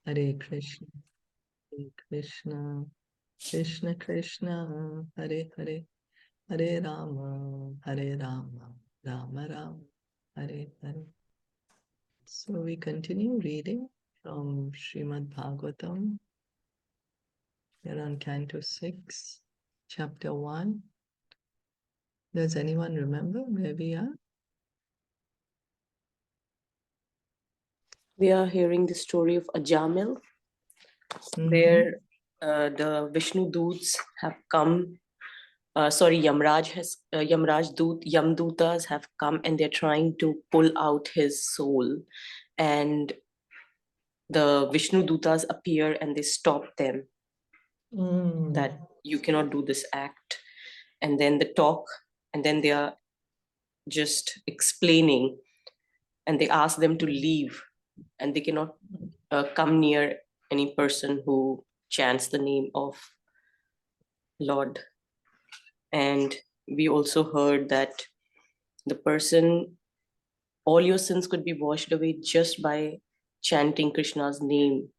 Hare Krishna, Hare Krishna, Krishna Krishna, Hare Hare, Hare Rama, Hare Rama, Rama Rama, Hare Hare. So we continue reading from Srimad Bhagavatam. We're on Canto 6, Chapter 1. Does anyone remember where we are? We are hearing the story of Ajāmila, Mhm. where the Vishnu Doots have come. Yamdutas have come, and they're trying to pull out his soul. And the Vishnu Dutas appear and they stop them. That you cannot do this act. And then they talk, and then they are just explaining, and they ask them to leave, and they cannot come near any person who chants the name of Lord. And we also heard that the person, all your sins could be washed away just by chanting Krishna's name.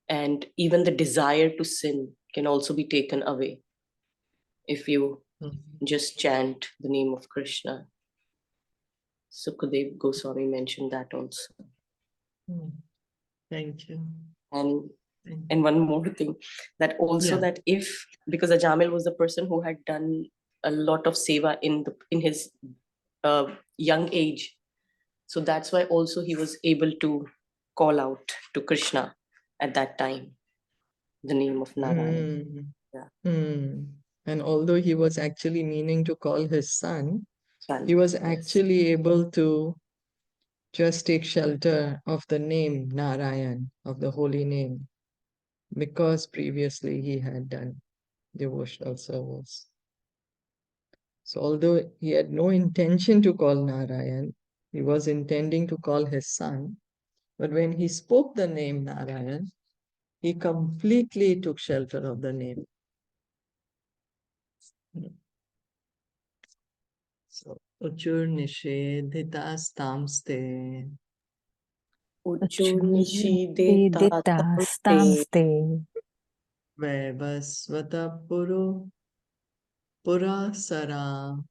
And even the desire to sin can also be taken away if you just chant the name of Krishna. Sukadev Goswami mentioned that also. Thank you. And one more thing, that also that if, because Ajāmila was the person who had done a lot of seva in his young age, so that's why also he was able to call out to Krishna at that time the name of Narayana. And although he was actually meaning to call his son, he was actually able to just take shelter of the name Narayan, of the holy name, because previously he had done devotional service. So although he had no intention to call Narayan, he was intending to call his son, but when he spoke the name Narayan, he completely took shelter of the name. So, Uchur Nishedhitastamste. Uchur Nishedhitastamste. Vaivasvata Purasara.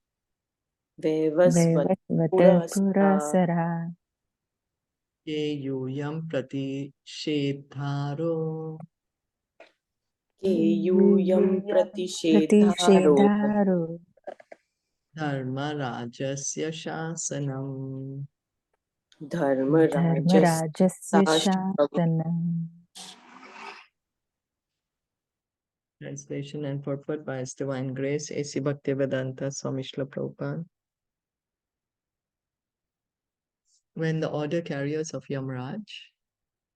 Vaivasvata Purasara. Ye yuyam pratishedharo. Ye yuyam pratishedharo. Dharma Rajasya Shasanam. Dharma Rajasya Shasanam. Translation and purport by His Divine Grace, A.C. Bhaktivedanta Swami Srila Prabhupada. When the order carriers of Yamraj,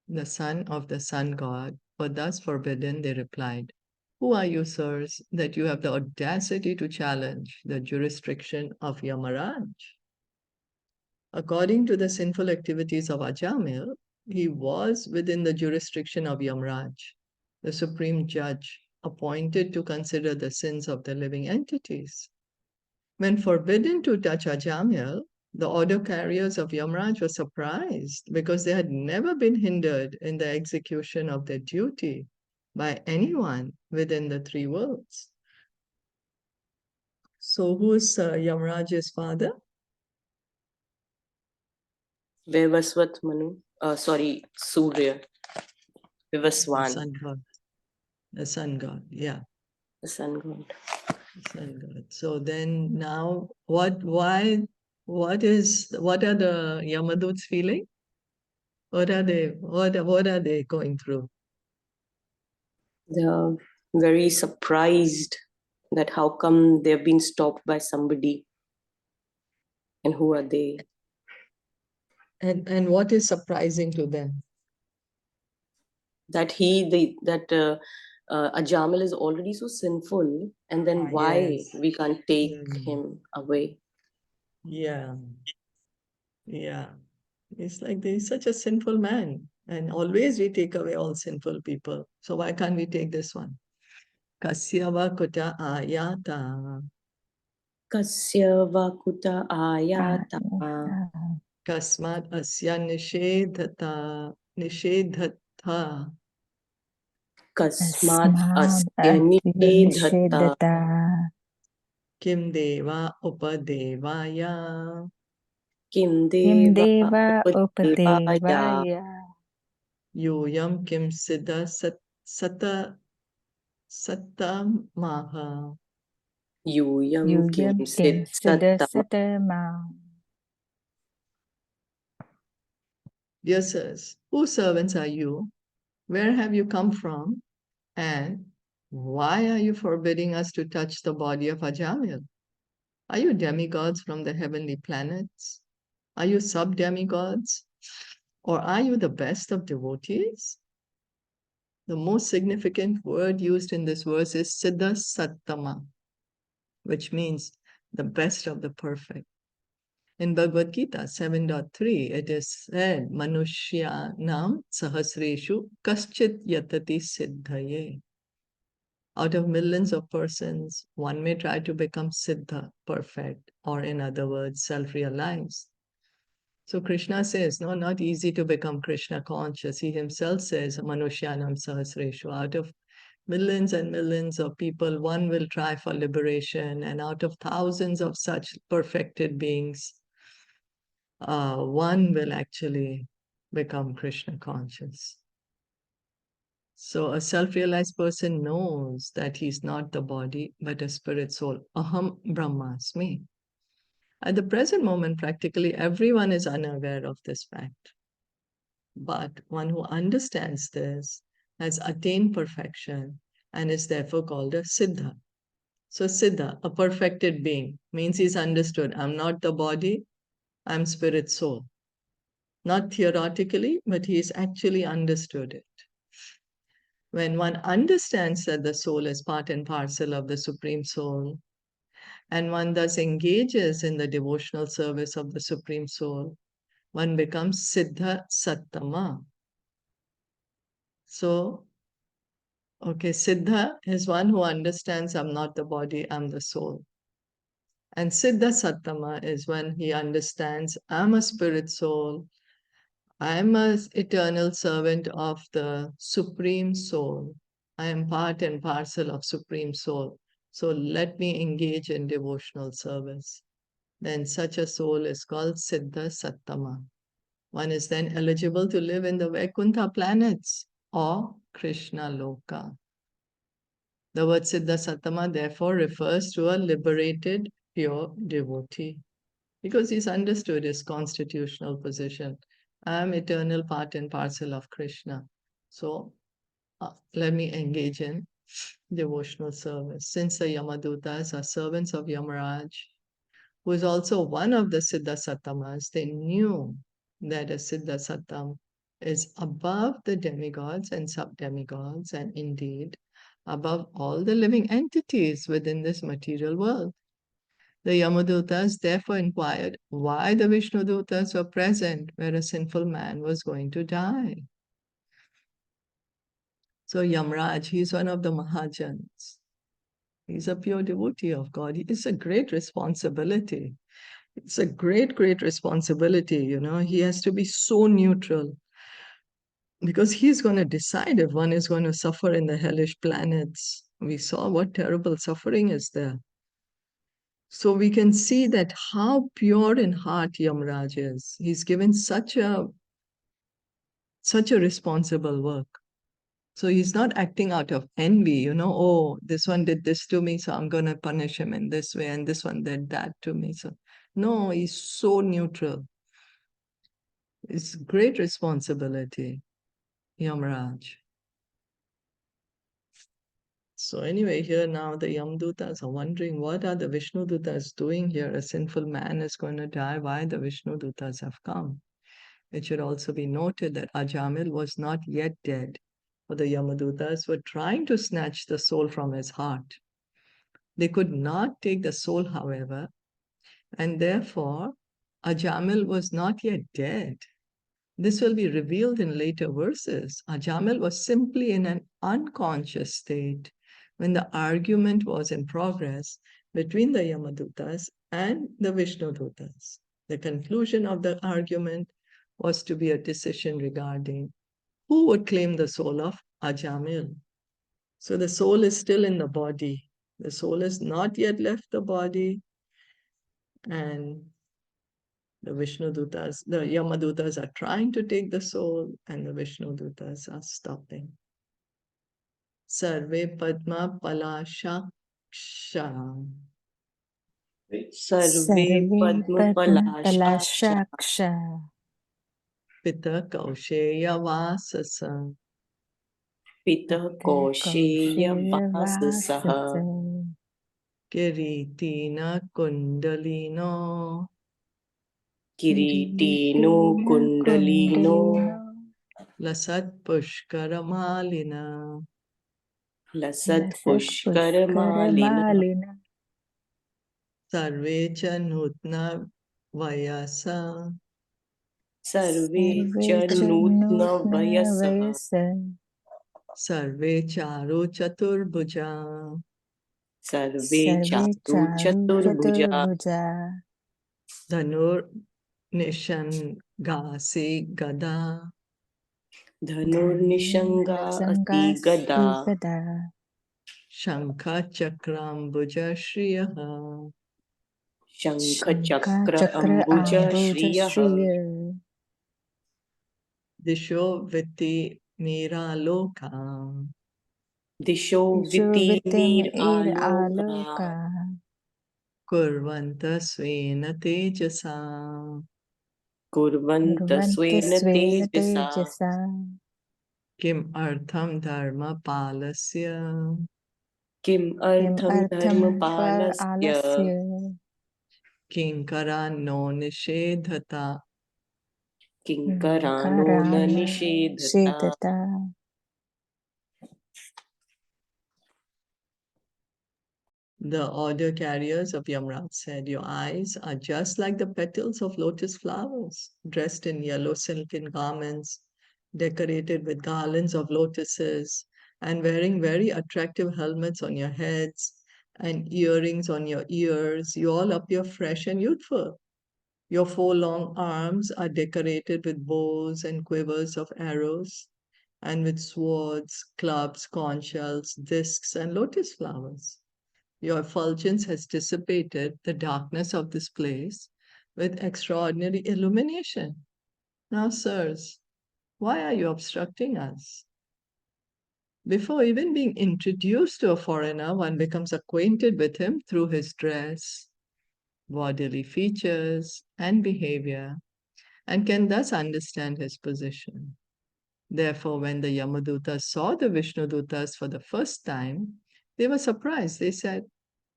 the son of the sun god, were thus forbidden, they replied, "Who are you, sirs, that you have the audacity to challenge the jurisdiction of Yamaraj?" According to the sinful activities of Ajāmila, he was within the jurisdiction of Yamraj, the supreme judge appointed to consider the sins of the living entities. When forbidden to touch Ajāmila, the order carriers of Yamraj were surprised because they had never been hindered in the execution of their duty by anyone within the three worlds. So who's Yamraj's father? Vaivasvat Manu. Surya. Vivaswan. The sun god. The sun god, yeah. The sun god. Sun god. So then now what are the Yamaduts feeling? What are they going through? They are very surprised that how come they've been stopped by somebody, and who are they? And what is surprising to them? That Ajāmila is already so sinful, and then why we can't take him away? Yeah. It's like he's such a sinful man, and always we take away all sinful people. So why can't we take this one? Kasya vakuta ayata. Kasya vakuta ayata. Kasmat asya nishedhata Tha. Kasmat asya nishedhata. Kim deva upadevaya. Kim Kim deva deva upadevaya. upadevaya. Yoyam kim siddha sata satamaha. Yuyam kim Yuyam kim sit siddha satam. satama. Dear sirs, whose servants are you? Where have you come from? And why are you forbidding us to touch the body of Ajāmila? Are you demigods from the heavenly planets? Are you sub-demigods? Or are you the best of devotees? The most significant word used in this verse is Siddha Sattama, which means the best of the perfect. In Bhagavad Gita 7.3, it is said, Manushyanam sahasreshu kaschit yatati siddhaye. Out of millions of persons, one may try to become siddha, perfect, or in other words, self-realized. So Krishna says, no, not easy to become Krishna conscious. He himself says, Manushyanam sahasreshu. Out of millions and millions of people, one will try for liberation, and out of thousands of such perfected beings, one will actually become Krishna conscious. So a self-realized person knows that he's not the body, but a spirit soul. Aham Brahmasmi. At the present moment, practically everyone is unaware of this fact. But one who understands this has attained perfection and is therefore called a Siddha. So Siddha, a perfected being, means he's understood, I'm not the body, I'm spirit soul. Not theoretically, but he's actually understood it. When one understands that the soul is part and parcel of the Supreme Soul, and one thus engages in the devotional service of the Supreme Soul, one becomes Siddha Sattama. So, okay, Siddha is one who understands I'm not the body, I'm the soul. And Siddha Sattama is when he understands I'm a spirit soul, I'm an eternal servant of the Supreme Soul. I am part and parcel of Supreme Soul. So let me engage in devotional service. Then such a soul is called Siddha Sattama. One is then eligible to live in the Vaikuntha planets or Krishna Loka. The word Siddha Sattama therefore refers to a liberated, pure devotee, because he's understood his constitutional position. I am eternal part and parcel of Krishna. So let me engage in devotional service. Since the Yamadutas are servants of Yamaraj, who is also one of the Siddha Sattamas, they knew that a Siddha Sattam is above the demigods and sub-demigods, and indeed above all the living entities within this material world. The Yamadutas therefore inquired why the Vishnudutas were present where a sinful man was going to die. So Yamraj, he's one of the Mahajans. He's a pure devotee of God. It's a great responsibility. It's a great, great responsibility, you know. He has to be so neutral because he's going to decide if one is going to suffer in the hellish planets. We saw what terrible suffering is there. So we can see that how pure in heart Yamraj is. He's given such a responsible work. So he's not acting out of envy, you know, oh, this one did this to me, so I'm going to punish him in this way, and this one did that to me. So no, he's so neutral. It's great responsibility, Yamraj. So anyway, here now the Yamdutas are wondering, what are the Vishnudutas doing here? A sinful man is going to die. Why the Vishnudutas have come? It should also be noted that Ajāmila was not yet dead, for the Yamadutas were trying to snatch the soul from his heart. They could not take the soul, however, and therefore Ajāmila was not yet dead. This will be revealed in later verses. Ajāmila was simply in an unconscious state when the argument was in progress between the Yamadutas and the Vishnudutas. The conclusion of the argument was to be a decision regarding who would claim the soul of Ajāmila? So the soul is still in the body. The soul has not yet left the body, and the Vishnudutas, the Yamadutas are trying to take the soul, and the Vishnudutas are stopping. Sarve Padma Palashaksha. Sarve Padma Palashaksha. Pita Kausheya Vasasa. Pita Kausheya Vasasaha. Kiritina Kundalino. Kiritino Kundalino. Lasat Pushkaramalina. Lasat Pushkaramalina. Sarve cha Nutna Vayasa. Sarve cha Nutna Vayasaha. Sarve Charu Chaturbhuja. Sarve Charu Chaturbhuja. Dhanur Nishan Gasi Gada. Dhanur Nishanga Ati Gada. Shankha Chakram Bhuja Shriyaha. Shankha Chakra Ambuja Shriyaha. Disho Viti Mira Loka. Disho Viti Mir Aloka. Kurvanta Svena Tejasa. Kurvanta Svena Tejasa. Kim Artham Dharma Palasya. Kim Artham Dharma Palasya. Kinkara no Nishedhata. Kinkarano na Nishedhata. The order carriers of Yamraj said, your eyes are just like the petals of lotus flowers, dressed in yellow silken garments, decorated with garlands of lotuses, and wearing very attractive helmets on your heads and earrings on your ears. You all appear fresh and youthful. Your 4 long arms are decorated with bows and quivers of arrows, and with swords, clubs, conch shells, discs, and lotus flowers. Your effulgence has dissipated the darkness of this place with extraordinary illumination. Now, sirs, why are you obstructing us? Before even being introduced to a foreigner, one becomes acquainted with him through his dress, bodily features, and behavior, and can thus understand his position. Therefore, when the Yamadutas saw the Vishnudutas for the first time, they were surprised. They said,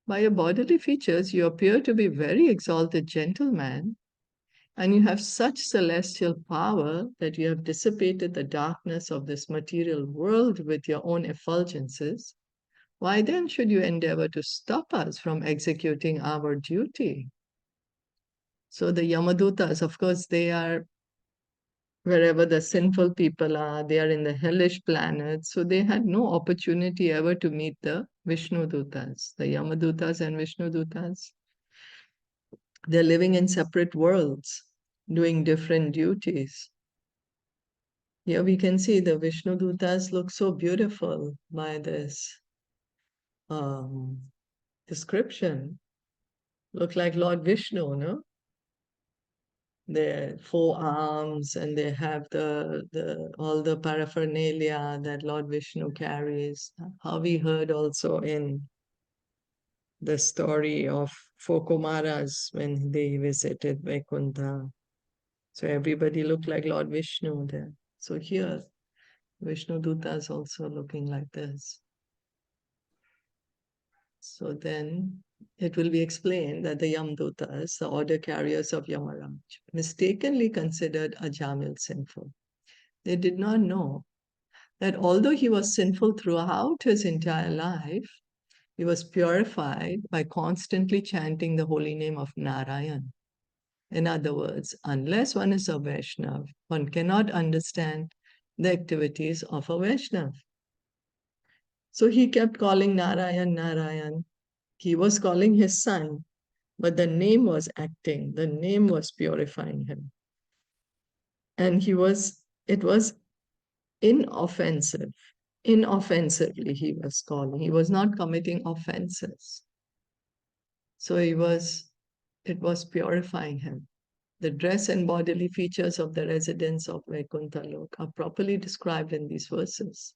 by your bodily features, you appear to be very exalted gentleman, and you have such celestial power that you have dissipated the darkness of this material world with your own effulgences. Why then should you endeavor to stop us from executing our duty? So the Yamadutas, of course, they are wherever the sinful people are, they are in the hellish planets. So they had no opportunity ever to meet the Vishnudutas, the Yamadutas and Vishnudutas. They're living in separate worlds, doing different duties. Here we can see the Vishnudutas look so beautiful by this description. Look like Lord Vishnu, no? Their 4 arms, and they have all the paraphernalia that Lord Vishnu carries. How we heard also in the story of 4 Kumaras when they visited Vaikuntha. So everybody looked like Lord Vishnu there. So here, Vishnu Dutta is also looking like this. So then it will be explained that the Yamdutas, the order carriers of Yamaraj, mistakenly considered Ajāmila sinful. They did not know that although he was sinful throughout his entire life, he was purified by constantly chanting the holy name of Narayan. In other words, unless one is a Vaishnav, one cannot understand the activities of a Vaishnav. So he kept calling Narayan, Narayan. He was calling his son, but the name was acting, the name was purifying him. And it was inoffensive. Inoffensively, he was calling. He was not committing offenses. So it was purifying him. The dress and bodily features of the residents of Vaikuntha Lok are properly described in these verses.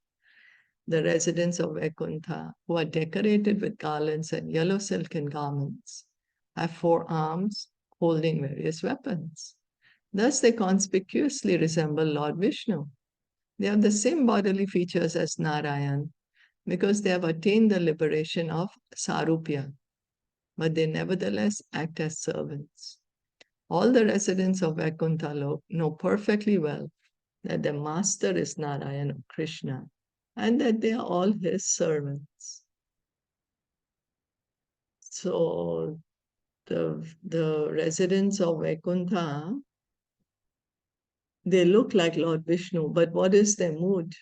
The residents of Vaikuntha, who are decorated with garlands and yellow silken garments, have 4 arms holding various weapons. Thus, they conspicuously resemble Lord Vishnu. They have the same bodily features as Narayan because they have attained the liberation of Sarupya, but they nevertheless act as servants. All the residents of Vaikuntha Lok know perfectly well that their master is Narayan or Krishna and that they are all his servants. So the residents of Vaikuntha, they look like Lord Vishnu, but what is their mood?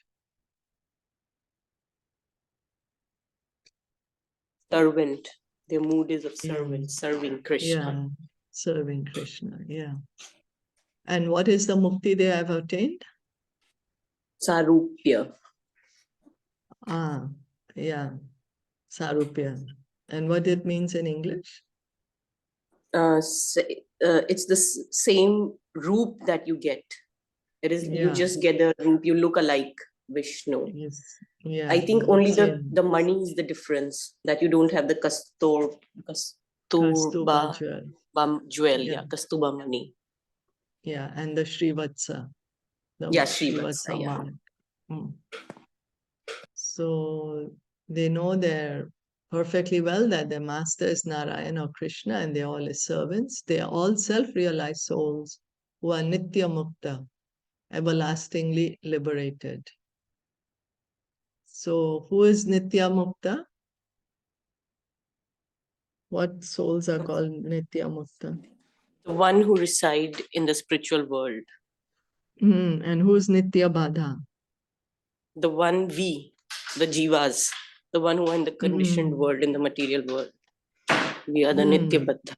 Servant. Their mood is of servant, serving Krishna. Yeah, serving Krishna, yeah. And what is the mukti they have attained? Sarupya. Yeah, Sarupya. And what it means in English? It's the same roop that you get. It is you Yeah. just get the roop. You look alike Vishnu. Yes. Yeah. I think only the money is the difference, that you don't have the Kastuba jewel. Yeah, Kastuba money. Yeah, and the Srivatsa. Yeah, Srivatsa. Yeah. So they know they're perfectly well that their master is Narayana or Krishna and they're all his servants. They are all self-realized souls who are Nitya Mukta, everlastingly liberated. So who is Nitya Mukta? What souls are called Nitya Mukta? The one who reside in the spiritual world. And who's Nitya Badha? The one the Jivas, the one who are in the conditioned world, in the material world. We are the Nitya Badha.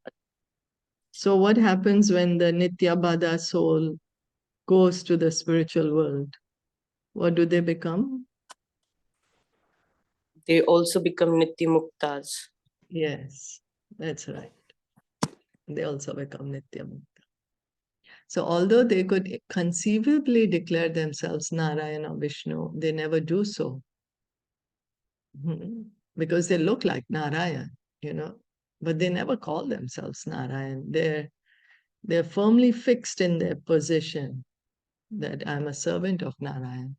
So what happens when the Nitya Badha soul goes to the spiritual world? What do they become? They also become Nitya Muktas. Yes, that's right. They also become Nitya Mukta. So although they could conceivably declare themselves Narayana or Vishnu, they never do so. Because they look like Narayan, but they never call themselves Narayan. They're firmly fixed in their position that I'm a servant of Narayan.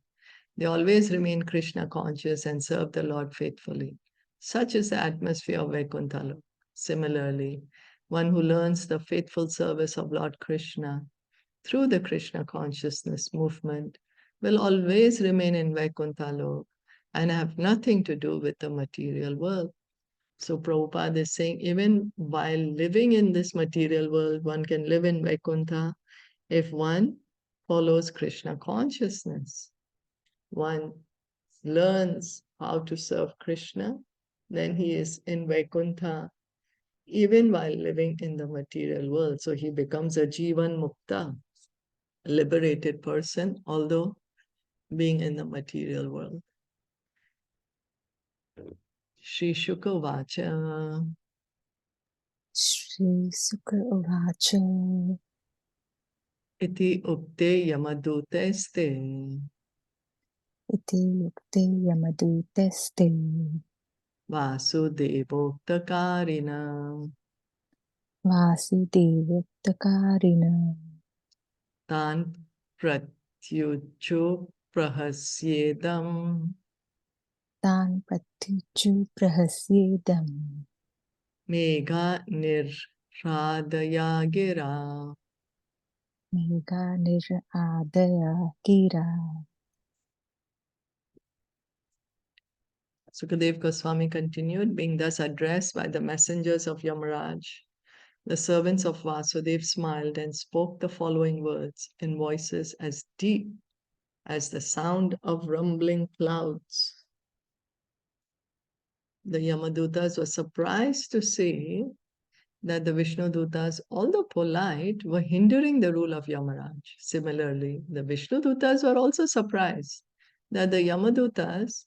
They always remain Krishna conscious and serve the Lord faithfully. Such is the atmosphere of Vaikuntha. Similarly, one who learns the faithful service of Lord Krishna through the Krishna consciousness movement will always remain in Vaikuntha and have nothing to do with the material world. So Prabhupada is saying, even while living in this material world, one can live in Vaikuntha if one follows Krishna consciousness. One learns how to serve Krishna, then he is in Vaikuntha even while living in the material world. So he becomes a Jivan Mukta, a liberated person, although being in the material world. Shri Shuka Vacha. Shri Sukha Vacha. Iti ukte yamaduteste. Iti ukte yamaduteste. Vasudevoktakarina. Vasudevoktakarina. Tan pratyucho prahasyedam. Tan pratyucho prahasyedam. Megha nirhradaya gira. Megha nirhradaya gira. Sukadev Goswami continued, being thus addressed by the messengers of Yamaraj, the servants of Vasudev smiled and spoke the following words in voices as deep as the sound of rumbling clouds. The Yamadutas were surprised to see that the Vishnudutas, although polite, were hindering the rule of Yamaraj. Similarly, the Vishnudutas were also surprised that the Yamadutas,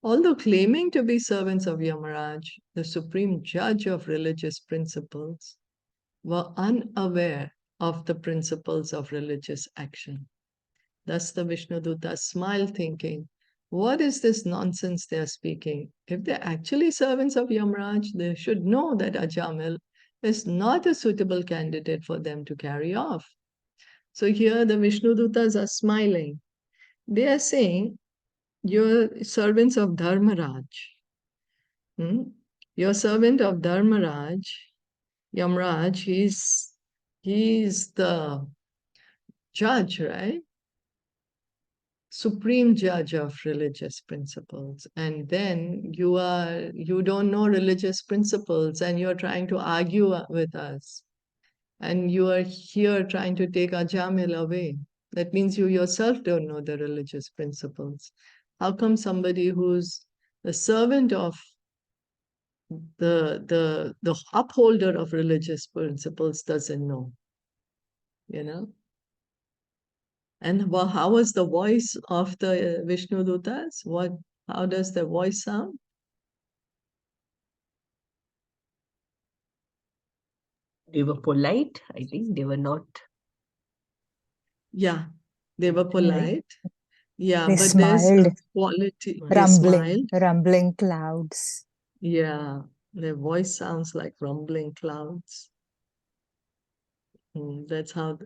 although claiming to be servants of Yamaraj, the supreme judge of religious principles, were unaware of the principles of religious action. Thus the Vishnudutas smiled, thinking, what is this nonsense they are speaking? If they're actually servants of Yamaraj, they should know that Ajāmila is not a suitable candidate for them to carry off. So here the Vishnudutas are smiling. They are saying, you're servants of Dharmaraj. You're servant of Dharmaraj. Yamaraj, he's the judge, right? Supreme judge of religious principles. And then you don't know religious principles and you're trying to argue with us. And you are here trying to take Ajāmila away. That means you yourself don't know the religious principles. How come somebody who's the servant of the upholder of religious principles doesn't know? You know? And how was the voice of the Vishnudutas? How does the voice sound? They were polite. I think they were not. Yeah, they were polite. Yeah, They but there's smiled. a quality. They smiled. Rumbling clouds. Yeah, their voice sounds like rumbling clouds. That's how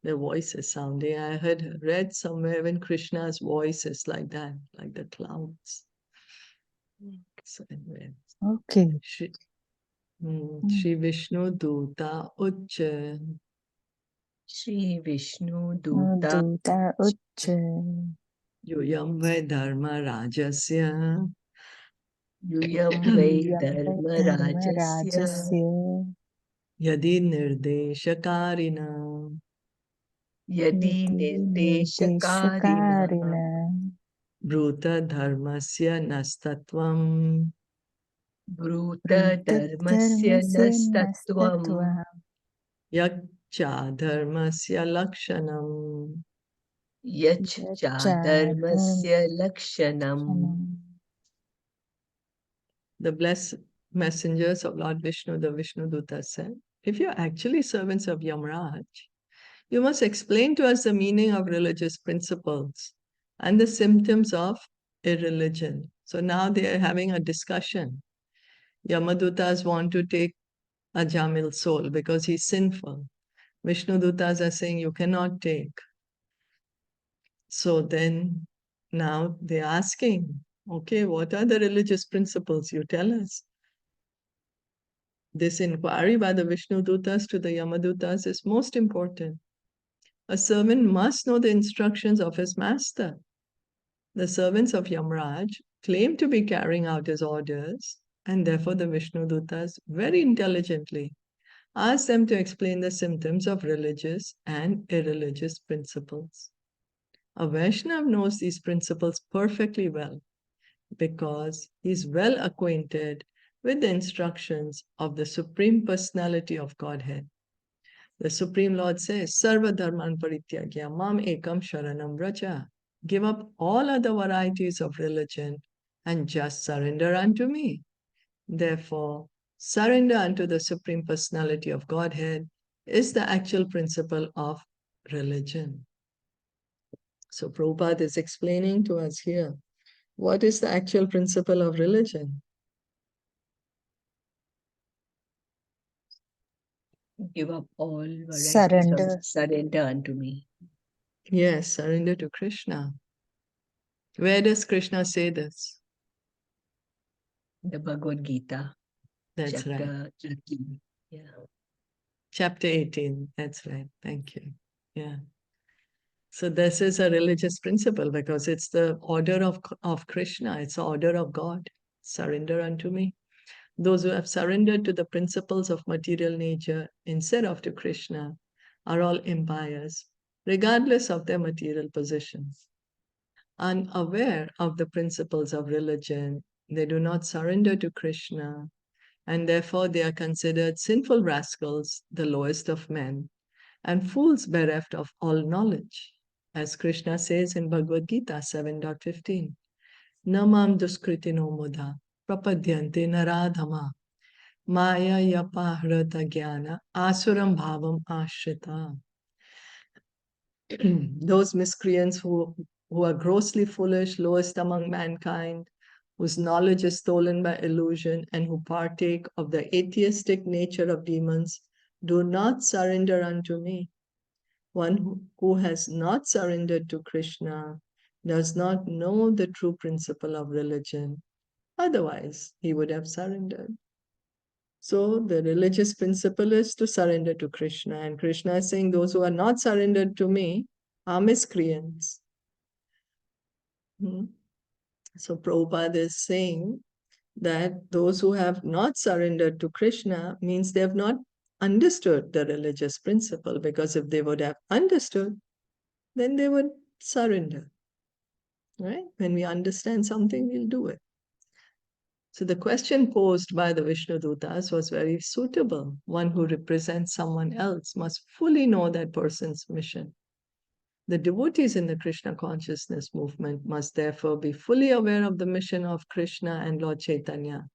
their voice is sounding. I had read somewhere when Krishna's voice is like that, like the clouds. So anyway. Okay. Shri Vishnu Duta Ucca. Shri Vishnu Duta Duta Ucca. Yuyam Vai Dharma Rajasya. Yuyam Vai Dharma Rajasya. Yadi Nirdeshakarina. Yadi Nirdeshakarina. Bhuta Dharmasya Nastatvam. Bhuta Dharmasya Nastatvam. Yakcha Dharmasya Lakshanam. Yachcha Dharmasya Lakshanam. The blessed messengers of Lord Vishnu, the Vishnuduta, said, if you're actually servants of Yamaraj, you must explain to us the meaning of religious principles and the symptoms of irreligion. So now they are having a discussion. Yamadutas want to take Ajāmila's soul because he's sinful. Vishnudutas are saying you cannot take. So then now they're asking, okay, what are the religious principles? You tell us. This inquiry by the Vishnudutas to the Yamadutas is most important. A servant must know the instructions of his master. The servants of Yamaraj claim to be carrying out his orders, and therefore the Vishnudutas very intelligently ask them to explain the symptoms of religious and irreligious principles. A Vaishnava knows these principles perfectly well because he is well acquainted with the instructions of the Supreme Personality of Godhead. The Supreme Lord says, Sarva Dharman Parityagya Mam Ekam Sharanam Vraja. Give up all other varieties of religion and just surrender unto me. Therefore, surrender unto the Supreme Personality of Godhead is the actual principle of religion. So Prabhupada is explaining to us here, what is the actual principle of religion? Give up all varieties Surrender. of surrender unto me. Yes, surrender to Krishna. Where does Krishna say this? The Bhagavad Gita. That's right. Chapter 18. Yeah. Chapter 18. That's right. Thank you. Yeah. So this is a religious principle because it's the order of Krishna. It's the order of God. Surrender unto me. Those who have surrendered to the principles of material nature instead of to Krishna are all impious, regardless of their material positions. Unaware of the principles of religion, they do not surrender to Krishna, and therefore they are considered sinful rascals, the lowest of men, and fools bereft of all knowledge. As Krishna says in Bhagavad Gita 7.15, Namam duskritino mudha prapadyante naradhama maya yapahrata jnana asuram bhavam ashrita. Those miscreants who are grossly foolish, lowest among mankind, whose knowledge is stolen by illusion, and who partake of the atheistic nature of demons, do not surrender unto me. One who has not surrendered to Krishna does not know the true principle of religion. Otherwise, he would have surrendered. So the religious principle is to surrender to Krishna. And Krishna is saying those who are not surrendered to me are miscreants. So Prabhupada is saying that those who have not surrendered to Krishna means they have not understood the religious principle, because if they would have understood, then they would surrender. Right? When we understand something, we'll do it. So the question posed by the Vishnu Dutas was very suitable. One who represents someone else must fully know that person's mission. The devotees in the Krishna consciousness movement must therefore be fully aware of the mission of Krishna and Lord Chaitanya.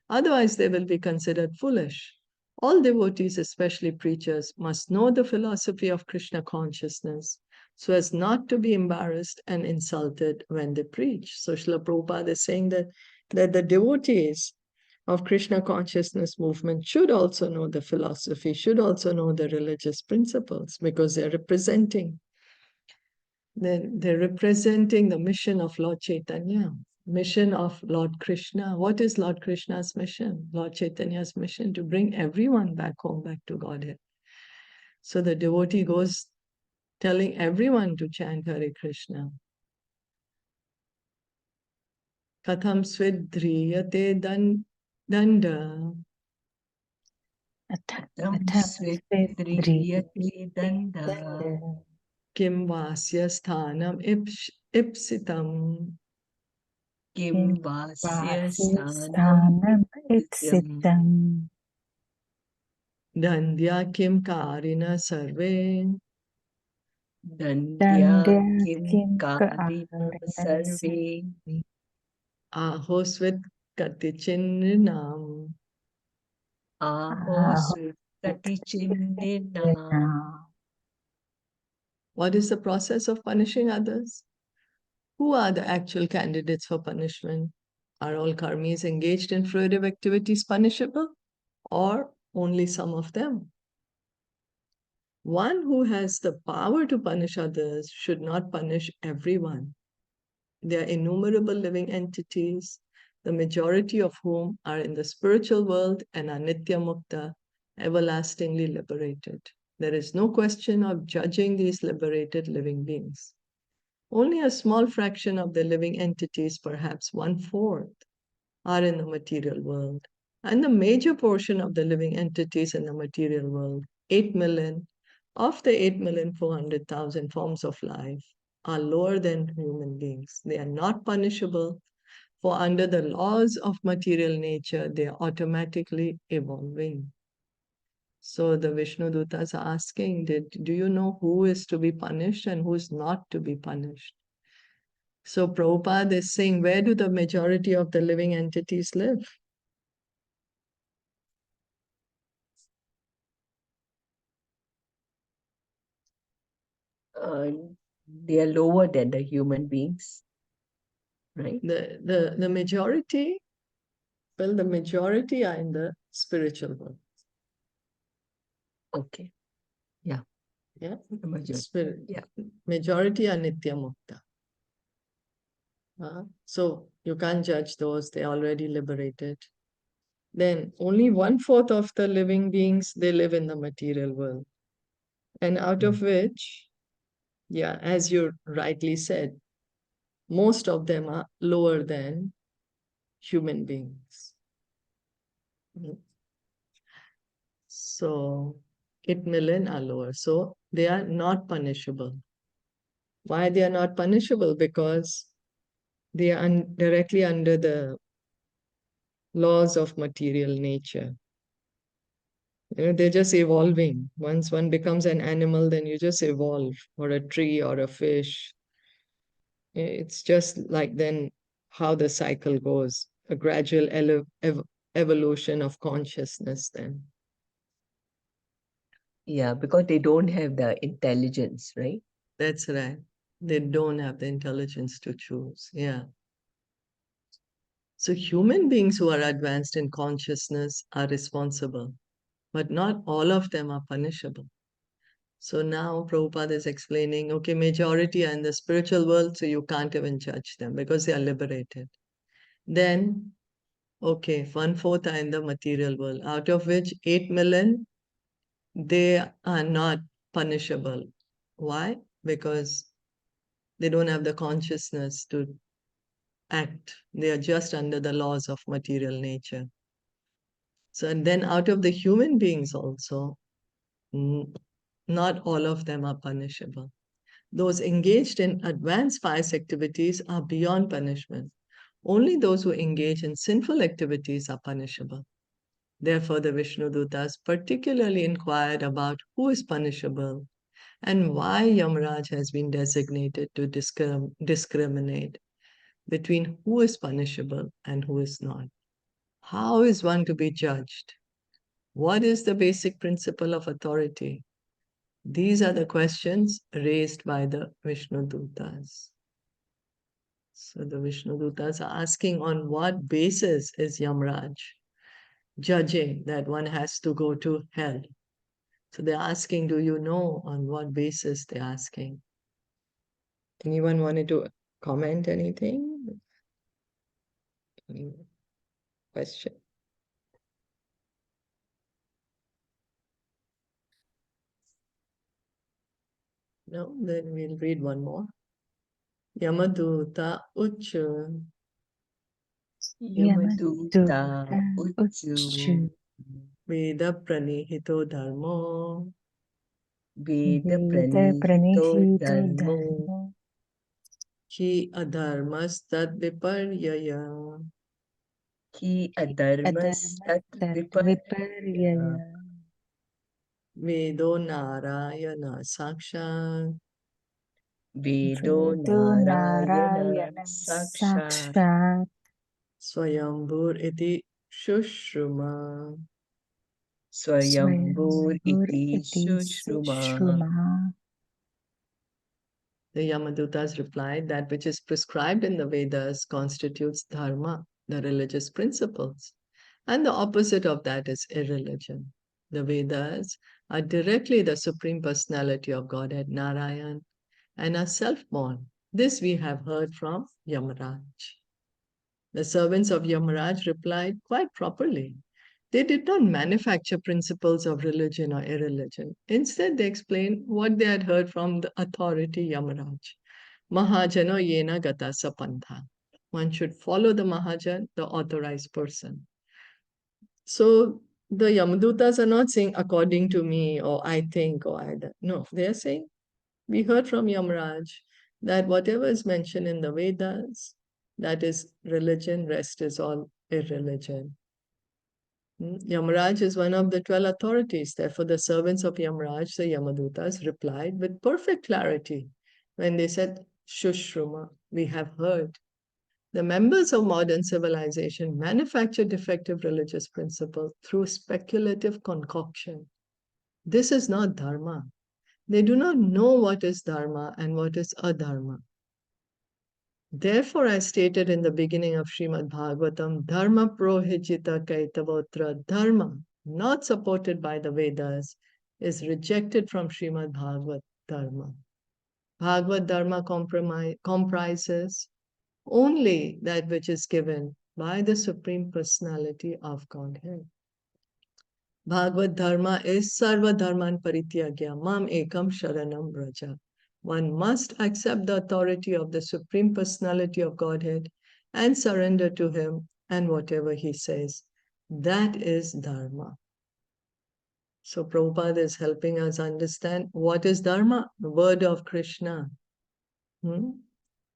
Otherwise, they will be considered foolish. All devotees, especially preachers, must know the philosophy of Krishna consciousness so as not to be embarrassed and insulted when they preach. So Srila Prabhupada is saying that the devotees of Krishna consciousness movement should also know the philosophy, should also know the religious principles, because they're representing the mission of Lord Chaitanya, mission of Lord Krishna. What is Lord Krishna's mission? Lord Chaitanya's mission to bring everyone back home, back to Godhead. So the devotee goes telling everyone to chant Hare Krishna. Katham svidhriyate danda Svidriyate danda kim vasya sthanam ipsitam. kim vasya sthanam ipsitam Dandya kim karina sarve. Dandya kim karina sarve Ahosvit katichinninam. aho svikati. What is the process of punishing others? Who are the actual candidates for punishment? Are all karmis engaged in fruitive activities punishable, or only some of them? One who has the power to punish others should not punish everyone. There are innumerable living entities, the majority of whom are in the spiritual world and are nitya mukta, everlastingly liberated. There is no question of judging these liberated living beings. Only a small fraction of the living entities, perhaps 1/4, are in the material world. And the major portion of the living entities in the material world, 8 million, of the 8,400,000 forms of life, are lower than human beings. They are not punishable, for under the laws of material nature, they are automatically evolving. So the Vishnu Dutas are asking, do you know who is to be punished and who is not to be punished? So Prabhupada is saying, where do the majority of the living entities live? They are lower than the human beings, right? The majority, well, the majority are in the spiritual world. Okay. Yeah. Yeah. The majority. Spirit. Yeah. Majority are nitya mukta. So you can't judge those, they're already liberated. Then only 1/4 of the living beings, they live in the material world. And out of which, yeah, as you rightly said, most of them are lower than human beings. So 8 million are lower. So they are not punishable. Why they are not punishable? Because they are directly under the laws of material nature. They're just evolving. Once one becomes an animal, then you just evolve, or a tree or a fish. It's just like then how the cycle goes, a gradual evolution of consciousness then. Yeah, because they don't have the intelligence, right? That's right. They don't have the intelligence to choose. Yeah. So human beings who are advanced in consciousness are responsible, but not all of them are punishable. So now Prabhupada is explaining, okay, majority are in the spiritual world, so you can't even judge them because they are liberated. Then, okay, 1/4 are in the material world, out of which 8 million, they are not punishable. Why? Because they don't have the consciousness to act. They are just under the laws of material nature. So, and then out of the human beings also, not all of them are punishable. Those engaged in advanced pious activities are beyond punishment. Only those who engage in sinful activities are punishable. Therefore, the Vishnudutas particularly inquired about who is punishable and why Yamraj has been designated to discriminate between who is punishable and who is not. How is one to be judged? What is the basic principle of authority? These are the questions raised by the Vishnudutas. So the Vishnudutas are asking on what basis is Yamraj judging that one has to go to hell. So they're asking, do you know on what basis they're asking? Anyone wanted to comment anything? Any question? No, then we'll read one more. Yamaduta Uchu. Yamaduta Uchu Veda Pranihito Dharmo. Veda Pranihito Dharmo Ki Adharmas Tad Viparyaya. Ki Adharmas Tat Viparyaya Vedo Narayana Sakshat. Vedo Narayana Sakshat Swayambhur iti Shushruma. Swayambhur iti Shushruma. The Yamadutas replied, that which is prescribed in the Vedas constitutes dharma, the religious principles, and the opposite of that is irreligion. The Vedas are directly the Supreme Personality of Godhead, Narayan, and are self-born. This we have heard from Yamaraj. The servants of Yamaraj replied quite properly. They did not manufacture principles of religion or irreligion. Instead, they explained what they had heard from the authority Yamaraj. Mahajano yena gata sapantha. One should follow the Mahajan, the authorized person. So the Yamadutas are not saying according to me or I think or either. No, they are saying we heard from Yamaraj that whatever is mentioned in the Vedas, that is religion, rest is all irreligion. Yamaraj is one of the 12 authorities. Therefore, the servants of Yamaraj, the Yamadutas, replied with perfect clarity when they said, Shushruma, we have heard. The members of modern civilization manufacture defective religious principles through speculative concoction. This is not dharma. They do not know what is dharma and what is adharma. Therefore, I stated in the beginning of Srimad Bhagavatam, Dharma prohijita kaitavotra dharma, not supported by the Vedas, is rejected from Srimad Bhagavat Dharma. Bhagavad Dharma comprises only that which is given by the Supreme Personality of Godhead. Bhagavad Dharma is Sarva Dharman Parityagya Mam Ekam Sharanam Braja. One must accept the authority of the Supreme Personality of Godhead and surrender to Him and whatever He says. That is Dharma. So Prabhupada is helping us understand what is Dharma, the word of Krishna.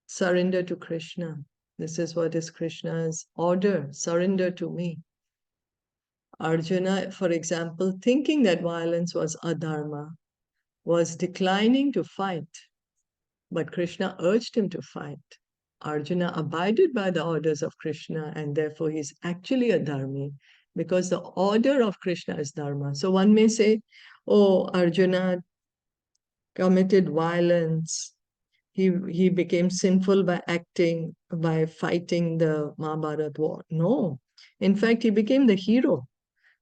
Surrender to Krishna. This is what is Krishna's order. Surrender to me. Arjuna, for example, thinking that violence was adharma, was declining to fight, but Krishna urged him to fight. Arjuna abided by the orders of Krishna, and therefore he's actually a dharmi, because the order of Krishna is dharma. So one may say, oh, Arjuna committed violence. He became sinful by fighting the Mahabharata war. No. In fact, he became the hero.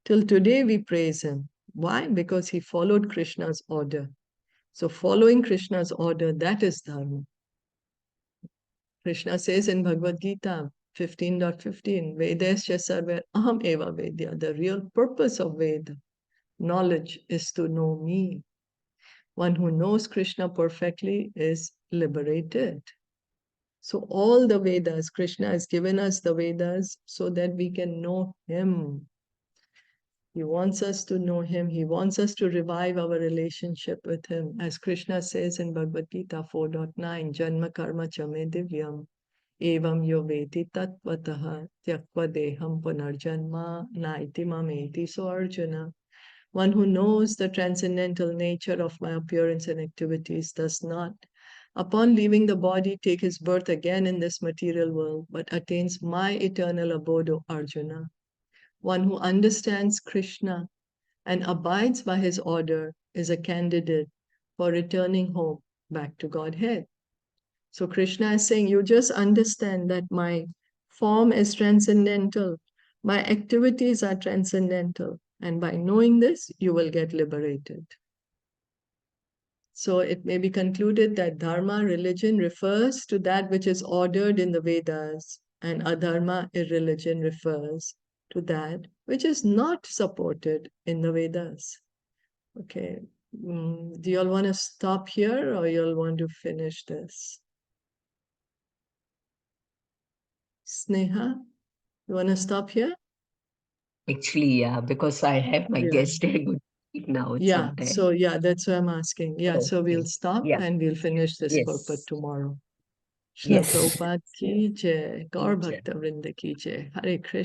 Till today, we praise him. Why? Because he followed Krishna's order. So following Krishna's order, that is dharma. Krishna says in Bhagavad Gita 15.15, Vedasya sarver aham eva vedya. The real purpose of Veda, knowledge, is to know me. One who knows Krishna perfectly is liberated. So all the Vedas, Krishna has given us the Vedas so that we can know him. He wants us to know him. He wants us to revive our relationship with him. As Krishna says in Bhagavad Gita 4.9, Janma karma chame divyam, evam yo veti tattvataha, tyakva deham punarjanma, naiti mameti. So Arjuna, one who knows the transcendental nature of my appearance and activities does not, upon leaving the body, take his birth again in this material world, but attains my eternal abode, O Arjuna. One who understands Krishna and abides by his order is a candidate for returning home back to Godhead. So Krishna is saying, you just understand that my form is transcendental, my activities are transcendental, and by knowing this, you will get liberated. So it may be concluded that dharma, religion, refers to that which is ordered in the Vedas, and adharma, irreligion, refers to that which is not supported in the Vedas. Okay, do you all want to stop here, or you all want to finish this? Sneha, you want to stop here? Actually, yeah, because I have my Yeah. guest there. Good now. It's Yeah, not there. so yeah, that's why I'm asking. Yeah, so we'll Okay. stop Yeah. and we'll finish this Yes. purport tomorrow. Srila Yes. Prabhupada ki jai, Gaur Ki jai. Bhakta Vrinda ki jai. Hare Krishna.